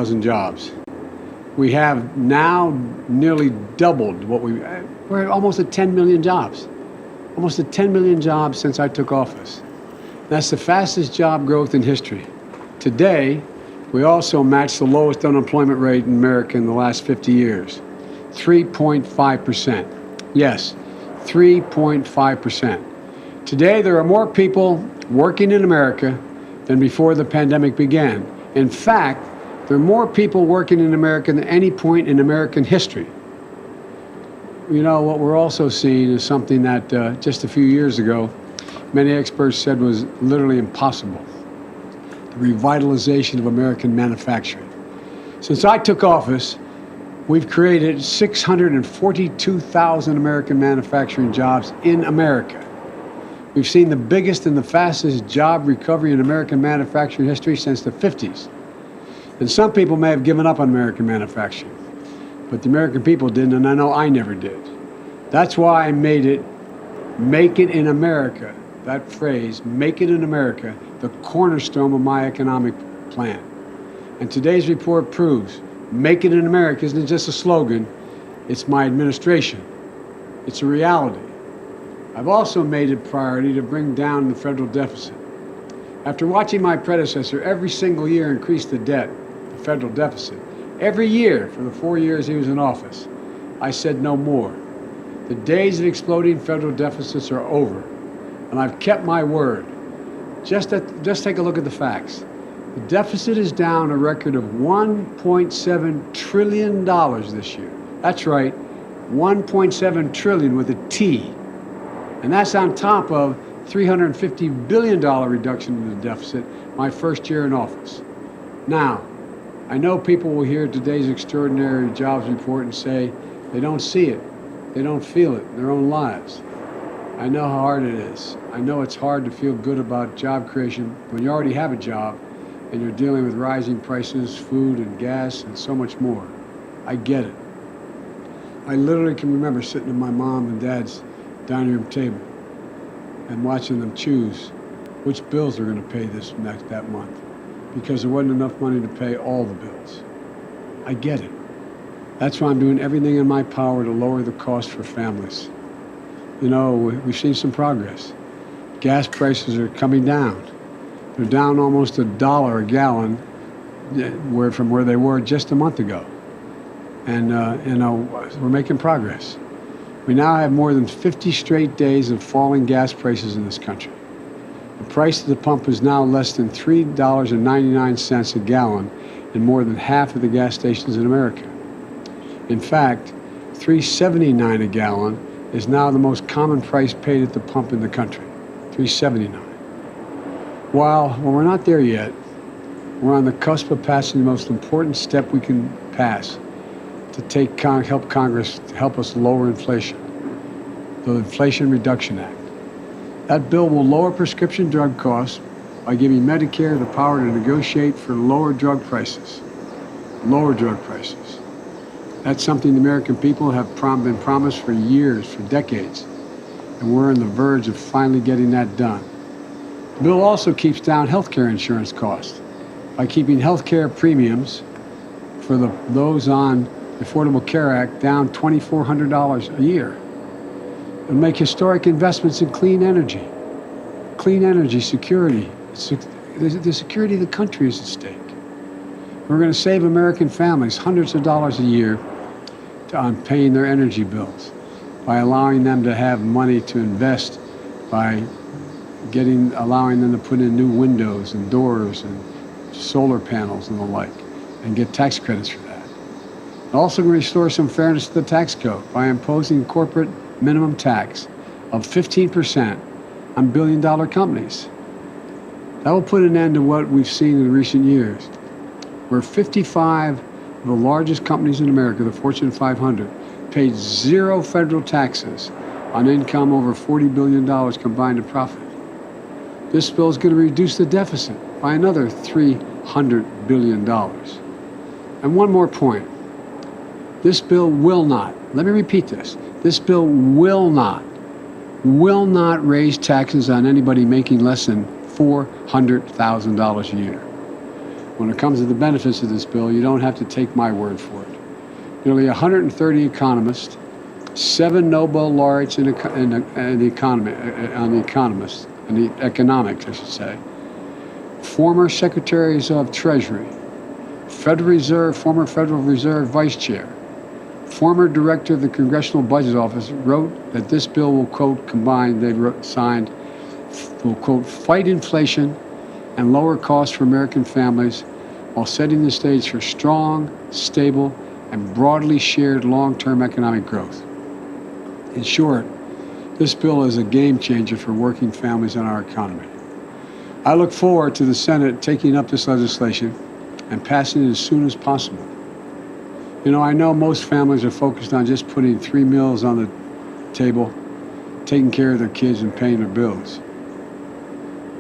1,000 jobs. We have now nearly doubled we're almost at 10 million jobs. Almost at 10 million jobs since I took office. That's the fastest job growth in history. Today, we also match the lowest unemployment rate in America in the last 50 years, 3.5%. Yes, 3.5%. Today, there are more people working in America than before the pandemic began. In fact, there are more people working in America than any point in American history. You know, what we're also seeing is something that just a few years ago, many experts said was literally impossible: the revitalization of American manufacturing. Since I took office, we've created 642,000 American manufacturing jobs in America. We've seen the biggest and the fastest job recovery in American manufacturing history since the 50s. And some people may have given up on American manufacturing, but the American people didn't, and I know I never did. That's why I made it, "Make it in America," that phrase, "Make it in America," the cornerstone of my economic plan. And today's report proves "Make it in America" isn't just a slogan, it's my administration. It's a reality. I've also made it a priority to bring down the federal deficit. After watching my predecessor every single year increase the debt, the federal deficit, every year for the 4 years he was in office, I said no more. The days of exploding federal deficits are over, and I've kept my word. Just take a look at the facts. The deficit is down a record of $1.7 trillion this year. That's right, 1.7 trillion with a T. And that's on top of $350 billion reduction in the deficit my first year in office. Now, I know people will hear today's extraordinary jobs report and say they don't see it, they don't feel it in their own lives. I know how hard it is. I know it's hard to feel good about job creation when you already have a job and you're dealing with rising prices, food and gas and so much more. I get it. I literally can remember sitting at my mom and dad's dining room table and watching them choose which bills they're going to pay that month, because there wasn't enough money to pay all the bills. I get it. That's why I'm doing everything in my power to lower the cost for families. You know, we've seen some progress. Gas prices are coming down. They're down almost $1 a gallon from where they were just a month ago. And we're making progress. We now have more than 50 straight days of falling gas prices in this country. The price at the pump is now less than $3.99 a gallon in more than half of the gas stations in America. In fact, $3.79 a gallon is now the most common price paid at the pump in the country, $3.79. While we're not there yet, we're on the cusp of passing the most important step we can pass to help Congress to help us lower inflation, the Inflation Reduction Act. That bill will lower prescription drug costs by giving Medicare the power to negotiate for lower drug prices. Lower drug prices. That's something the American people have been promised for years, for decades, and we're on the verge of finally getting that done. The bill also keeps down health care insurance costs by keeping health care premiums for those on the Affordable Care Act down $2,400 a year. It'll make historic investments in clean energy security. The security of the country is at stake. We're going to save American families hundreds of dollars a year on paying their energy bills by allowing them to have money to invest, by allowing them to put in new windows and doors and solar panels and the like, and get tax credits for that. Also going to restore some fairness to the tax code by imposing corporate minimum tax of 15% on billion-dollar companies. That will put an end to what we've seen in recent years, where 55 of the largest companies in America, the Fortune 500, paid zero federal taxes on income over $40 billion combined in profit. This bill is going to reduce the deficit by another $300 billion. And one more point. This bill will not, let me repeat this, this bill will not raise taxes on anybody making less than $400,000 a year. When it comes to the benefits of this bill, you don't have to take my word for it. Nearly 130 economists, 7 Nobel laureates in the economics, I should say, former secretaries of Treasury, former Federal Reserve Vice Chair, former director of the Congressional Budget Office wrote that this bill will, quote, will, quote, fight inflation and lower costs for American families while setting the stage for strong, stable, and broadly shared long-term economic growth. In short, this bill is a game changer for working families and our economy. I look forward to the Senate taking up this legislation and passing it as soon as possible. You know, I know most families are focused on just putting 3 meals on the table, taking care of their kids and paying their bills.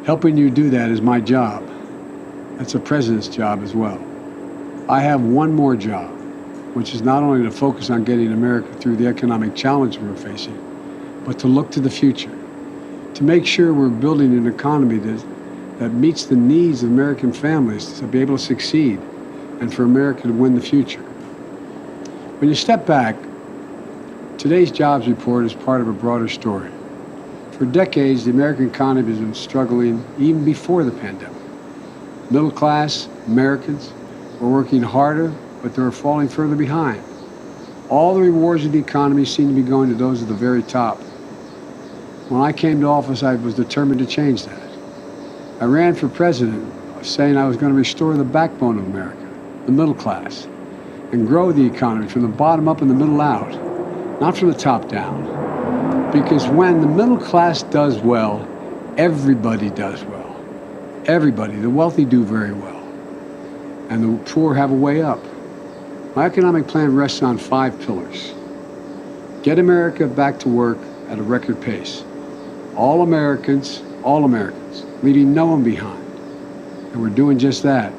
Helping you do that is my job. That's the president's job as well. I have one more job, which is not only to focus on getting America through the economic challenge we're facing, but to look to the future, to make sure we're building an economy that meets the needs of American families to be able to succeed and for America to win the future. When you step back, today's jobs report is part of a broader story. For decades, the American economy has been struggling even before the pandemic. Middle class Americans were working harder, but they were falling further behind. All the rewards of the economy seem to be going to those at the very top. When I came to office, I was determined to change that. I ran for president saying I was going to restore the backbone of America, the middle class, and grow the economy from the bottom up and the middle out, not from the top down. Because when the middle class does well, everybody does well. Everybody, the wealthy do very well, and the poor have a way up. My economic plan rests on 5 pillars. Get America back to work at a record pace. All Americans, leaving no one behind. And we're doing just that.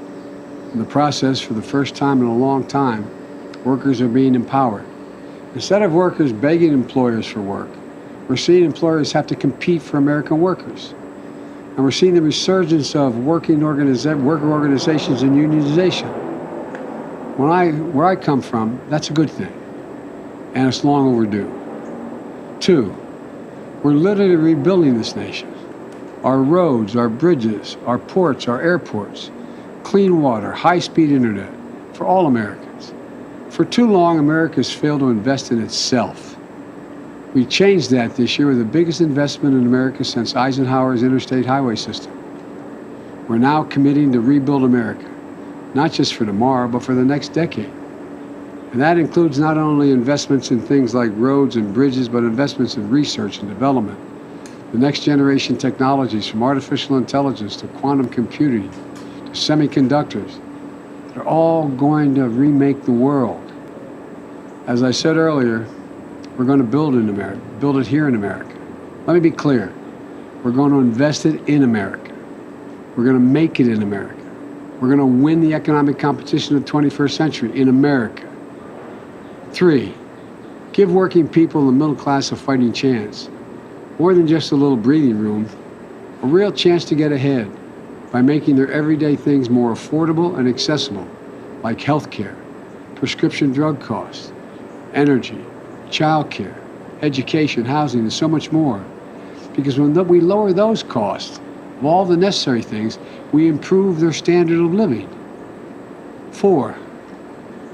In the process, for the first time in a long time, workers are being empowered. Instead of workers begging employers for work, we're seeing employers have to compete for American workers. And we're seeing the resurgence of worker organizations and unionization. Where I come from, that's a good thing. And it's long overdue. 2, we're literally rebuilding this nation. Our roads, our bridges, our ports, our airports, clean water, high-speed internet for all Americans. For too long, America has failed to invest in itself. We changed that this year with the biggest investment in America since Eisenhower's interstate highway system. We're now committing to rebuild America, not just for tomorrow, but for the next decade. And that includes not only investments in things like roads and bridges, but investments in research and development, the next generation technologies from artificial intelligence to quantum computing to semiconductors. They're all going to remake the world. As I said earlier, we're going to build in America, build it here in America. Let me be clear. We're going to invest it in America. We're going to make it in America. We're going to win the economic competition of the 21st century in America. 3, give working people in the middle class a fighting chance. More than just a little breathing room, a real chance to get ahead by making their everyday things more affordable and accessible, like health care, prescription drug costs, energy, child care, education, housing, and so much more. Because when we lower those costs of all the necessary things, we improve their standard of living. 4,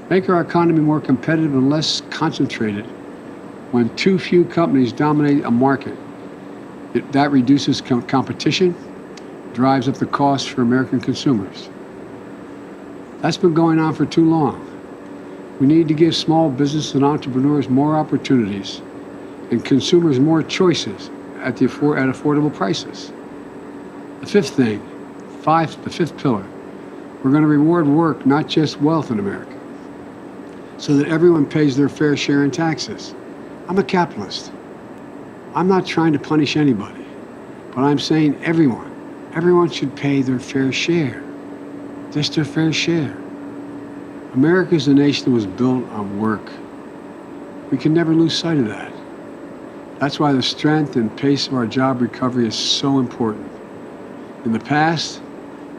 make our economy more competitive and less concentrated. When too few companies dominate a market, that reduces competition, drives up the cost for American consumers. That's been going on for too long. We need to give small business and entrepreneurs more opportunities and consumers more choices at affordable prices. The 5th pillar, we're going to reward work, not just wealth in America, so that everyone pays their fair share in taxes. I'm a capitalist. I'm not trying to punish anybody, but I'm saying everyone should pay their fair share, just their fair share. America is a nation that was built on work. We can never lose sight of that. That's why the strength and pace of our job recovery is so important. In the past,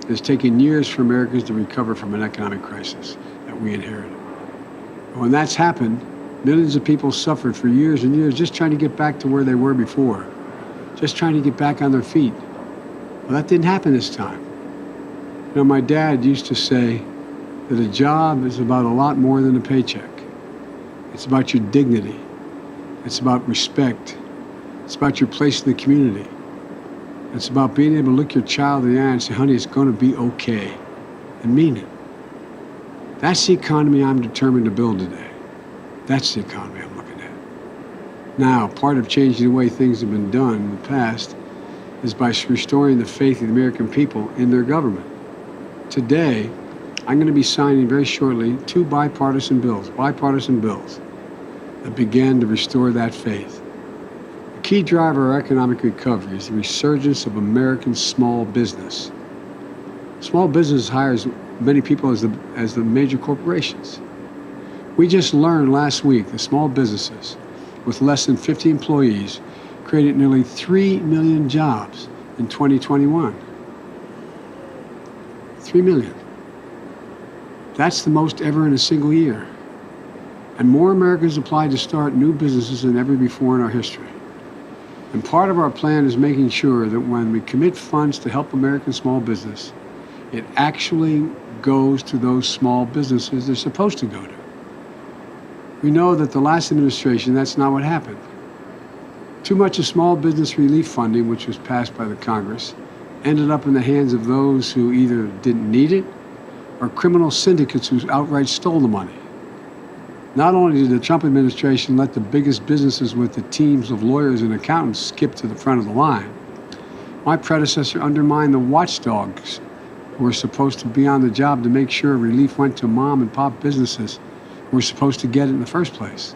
It's taken years for Americans to recover from an economic crisis that we inherited. When that's happened, millions of people suffered for years and years just trying to get back to where they were before, just trying to get back on their feet. Well, that didn't happen this time. You know, my dad used to say that a job is about a lot more than a paycheck. It's about your dignity. It's about respect. It's about your place in the community. It's about being able to look your child in the eye and say, honey, it's going to be okay, and mean it. That's the economy I'm determined to build today. That's the economy I'm looking at. Now, part of changing the way things have been done in the past is by restoring the faith of the American people in their government. Today, I'm going to be signing very shortly two bipartisan bills that began to restore that faith. The key driver of our economic recovery is the resurgence of American small business. Small business hires many people as the major corporations. We just learned last week that small businesses with less than 50 employees created nearly 3 million jobs in 2021. 3 million. That's the most ever in a single year. And more Americans applied to start new businesses than ever before in our history. And part of our plan is making sure that when we commit funds to help American small business, it actually goes to those small businesses they're supposed to go to. We know that the last administration, that's not what happened. Too much of small business relief funding, which was passed by the Congress, ended up in the hands of those who either didn't need it or criminal syndicates who outright stole the money. Not only did the Trump administration let the biggest businesses with the teams of lawyers and accountants skip to the front of the line, my predecessor undermined the watchdogs who were supposed to be on the job to make sure relief went to mom and pop businesses who were supposed to get it in the first place.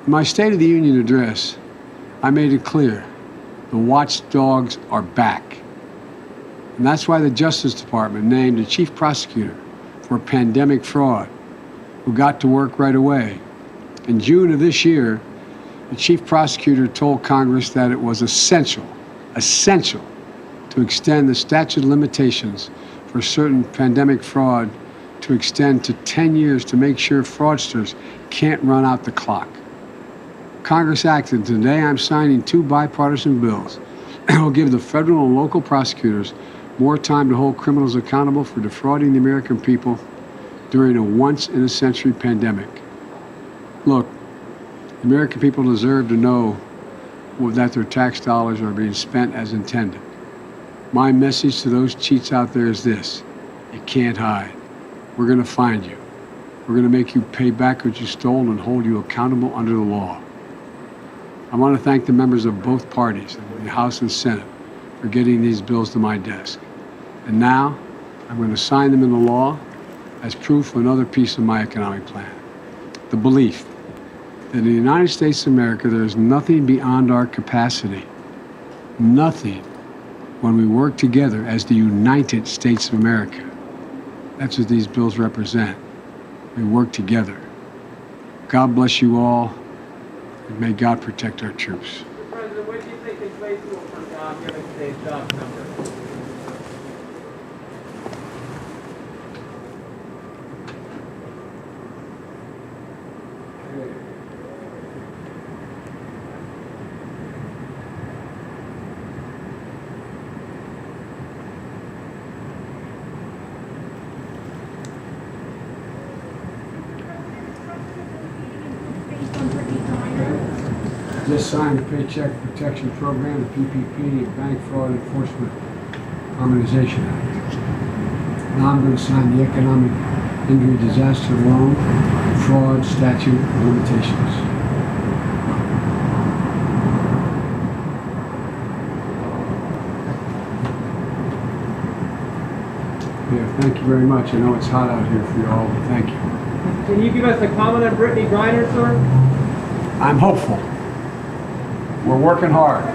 In my State of the Union address, I made it clear, the watchdogs are back. And that's why the Justice Department named a chief prosecutor for pandemic fraud, who got to work right away. In June of this year, the chief prosecutor told Congress that it was essential to extend the statute of limitations for certain pandemic fraud to extend to 10 years to make sure fraudsters can't run out the clock. Congress acted. Today I'm signing two bipartisan bills that will give the federal and local prosecutors more time to hold criminals accountable for defrauding the American people during a once-in-a-century pandemic. Look, the American people deserve to know that their tax dollars are being spent as intended. My message to those cheats out there is this: you can't hide. We're going to find you. We're going to make you pay back what you stole and hold you accountable under the law. I want to thank the members of both parties, the House and Senate, for getting these bills to my desk. And now, I'm going to sign them into law as proof of another piece of my economic plan. The belief that in the United States of America, there is nothing beyond our capacity. Nothing when we work together as the United States of America. That's what these bills represent. We work together. God bless you all, and may God protect our troops. Mr. President, what do you think inflation will come down given today's jobs number? Just signed the Paycheck Protection Program, the PPP, and Bank Fraud Enforcement Harmonization Act. Now I'm going to sign the Economic Injury Disaster Loan Fraud Statute of Limitations. Yeah, thank you very much. I know it's hot out here for you all, but thank you. Can you give us a comment on Brittany Griner, sir? I'm hopeful. We're working hard.